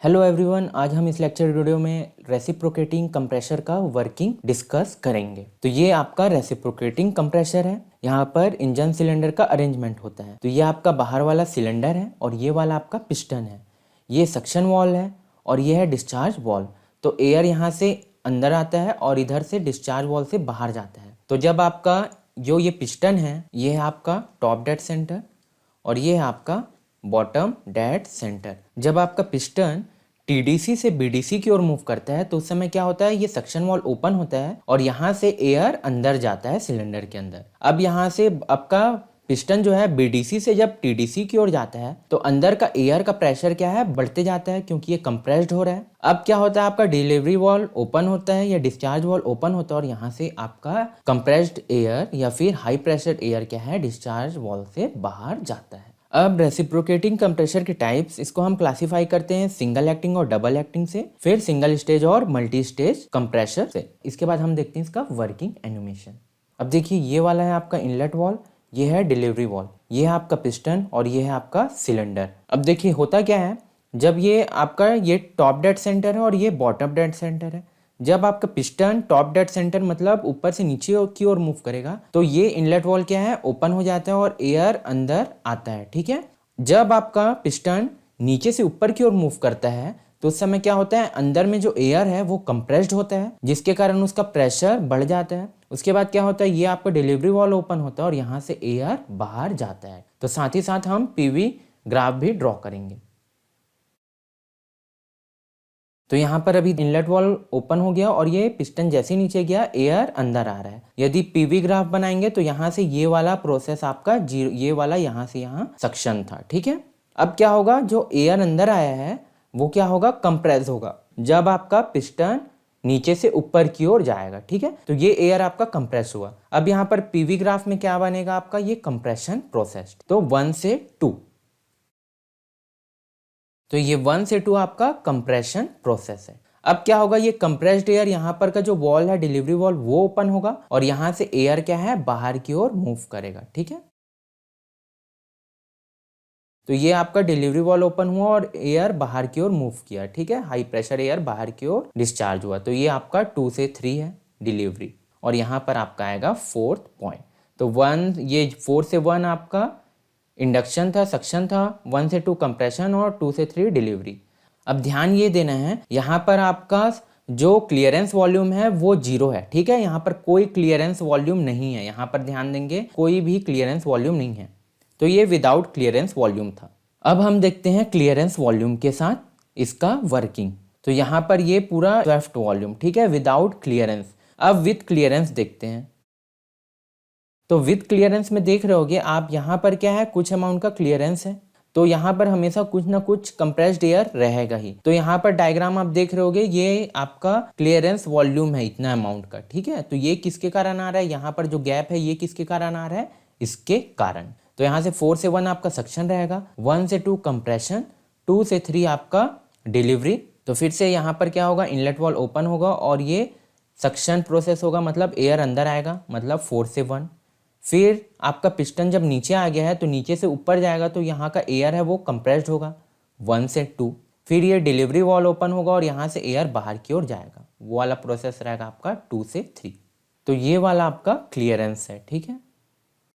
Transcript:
Hello everyone, आज हम इस लेक्चर वीडियो में रेसिप्रोकेटिंग कंप्रेसर का वर्किंग डिस्कस करेंगे। तो ये आपका रेसिप्रोकेटिंग कंप्रेसर है। यहाँ पर इंजन सिलेंडर का अरेंजमेंट होता है। तो ये आपका बाहर वाला सिलेंडर है और ये वाला आपका पिस्टन है। ये सक्शन वॉल्व है और ये है डिस्चार्ज वॉल्व। तो एयर यहाँ से अंदर आता है और इधर से डिस्चार्ज वॉल्व से बाहर जाता है। तो जब आपका जो ये पिस्टन है, ये है आपका टॉप डेड सेंटर और ये है आपका बॉटम डेड सेंटर। जब आपका पिस्टन टीडीसी से बीडीसी की ओर मूव करता है तो उस समय क्या होता है, ये सक्शन वॉल्व ओपन होता है और यहाँ से एयर अंदर जाता है सिलेंडर के अंदर। अब यहाँ से आपका पिस्टन जो है बीडीसी से जब टीडीसी की ओर जाता है तो अंदर का एयर का प्रेशर क्या है, बढ़ते जाता है क्योंकि ये कंप्रेस्ड हो रहा है। अब क्या होता है, आपका डिलीवरी वॉल्व ओपन होता है या डिस्चार्ज वॉल्व ओपन होता है और यहाँ से आपका कंप्रेस्ड एयर या फिर हाई प्रेशर एयर क्या है, डिस्चार्ज वॉल्व से बाहर जाता है। अब रेसिप्रोकेटिंग कंप्रेसर के टाइप्स, इसको हम क्लासिफाई करते हैं सिंगल एक्टिंग और डबल एक्टिंग से, फिर सिंगल स्टेज और मल्टी स्टेज कंप्रेसर से। इसके बाद हम देखते हैं इसका वर्किंग एनिमेशन। अब देखिए, ये वाला है आपका इनलेट वॉल्व, ये है डिलीवरी वॉल्व, ये है आपका पिस्टन और ये है आपका सिलेंडर। अब देखिए होता क्या है, जब ये आपका ये टॉप डेड सेंटर है और ये बॉटम डेड सेंटर है। जब आपका पिस्टन टॉप डेड सेंटर मतलब ऊपर से नीचे की ओर मूव करेगा तो ये इनलेट वॉल्व क्या है, ओपन हो जाता है और एयर अंदर आता है। ठीक है। जब आपका पिस्टन नीचे से ऊपर की ओर मूव करता है तो उस समय क्या होता है, अंदर में जो एयर है वो कंप्रेस्ड होता है, जिसके कारण उसका प्रेशर बढ़ जाता है। उसके बाद क्या होता है, ये आपका डिलीवरी वॉल्व ओपन होता है और यहाँ से एयर बाहर जाता है। तो साथ ही साथ हम पीवी ग्राफ भी ड्रॉ करेंगे। तो यहाँ पर अभी इनलेट वॉल्व ओपन हो गया और ये पिस्टन जैसे नीचे गया एयर अंदर आ रहा है। यदि पीवी ग्राफ बनाएंगे तो यहाँ से ये वाला प्रोसेस आपका जीरो, ये वाला यहाँ से यहाँ सक्शन था। ठीक है। अब क्या होगा, जो एयर अंदर आया है वो क्या होगा, कंप्रेस होगा जब आपका पिस्टन नीचे से ऊपर की ओर जाएगा। ठीक है। तो ये एयर आपका कंप्रेस हुआ। अब यहाँ पर पीवी ग्राफ में क्या बनेगा आपका, ये कंप्रेशन प्रोसेस। तो 1 से 2, तो ये 1 से 2 आपका कंप्रेशन प्रोसेस है। अब क्या होगा, ये कंप्रेस्ड एयर यहाँ पर का जो वॉल है डिलीवरी वॉल वो ओपन होगा और यहाँ से एयर क्या है, बाहर की ओर मूव करेगा। ठीक है। तो ये आपका डिलीवरी वॉल ओपन हुआ और एयर बाहर की ओर मूव किया। ठीक है। हाई प्रेशर एयर बाहर की ओर डिस्चार्ज हुआ। तो ये आपका 2 से 3 है डिलीवरी और यहाँ पर आपका आएगा 4th पॉइंट। तो 1, ये 4 से 1 आपका इंडक्शन था, सक्शन था, 1 से 2 कंप्रेशन और 2 से 3 डिलीवरी। अब ध्यान ये देना है, यहाँ पर आपका जो क्लियरेंस वॉल्यूम है वो 0 है। ठीक है। यहाँ पर कोई क्लियरेंस वॉल्यूम नहीं है, यहाँ पर ध्यान देंगे, कोई भी क्लियरेंस वॉल्यूम नहीं है। तो ये विदाउट क्लियरेंस वॉल्यूम था। अब हम देखते हैं क्लियरेंस वॉल्यूम के साथ इसका वर्किंग। तो यहाँ पर ये पूरा स्वेफ्ट वॉल्यूम, ठीक है, विदाउट क्लियरेंस। अब विथ क्लियरेंस देखते हैं। तो विथ क्लियरेंस में देख रहे होगे आप, यहाँ पर क्या है, कुछ अमाउंट का क्लियरेंस है तो यहाँ पर हमेशा कुछ ना कुछ कंप्रेस्ड एयर रहेगा ही। तो यहाँ पर डायग्राम आप देख रहे होगे, ये आपका क्लियरेंस वॉल्यूम है इतना अमाउंट का। ठीक है। तो ये किसके कारण आ रहा है, यहाँ पर जो गैप है ये किसके कारण आ रहा है, इसके कारण। तो यहाँ से 4 से 1 आपका सक्शन रहेगा, 1 से 2 कंप्रेशन, 2 से 3 आपका डिलीवरी। तो फिर से यहाँ पर क्या होगा, इनलेट वॉल्व ओपन होगा और ये सक्शन प्रोसेस होगा, मतलब एयर अंदर आएगा, मतलब 4 से 1। फिर आपका पिस्टन जब नीचे आ गया है तो नीचे से ऊपर जाएगा तो यहाँ का एयर है वो कंप्रेस्ड होगा, 1 से 2। फिर ये डिलीवरी वॉल्व ओपन होगा और यहाँ से एयर बाहर की ओर जाएगा, वो वाला प्रोसेस रहेगा आपका 2 से 3। तो ये वाला आपका क्लियरेंस है। ठीक है।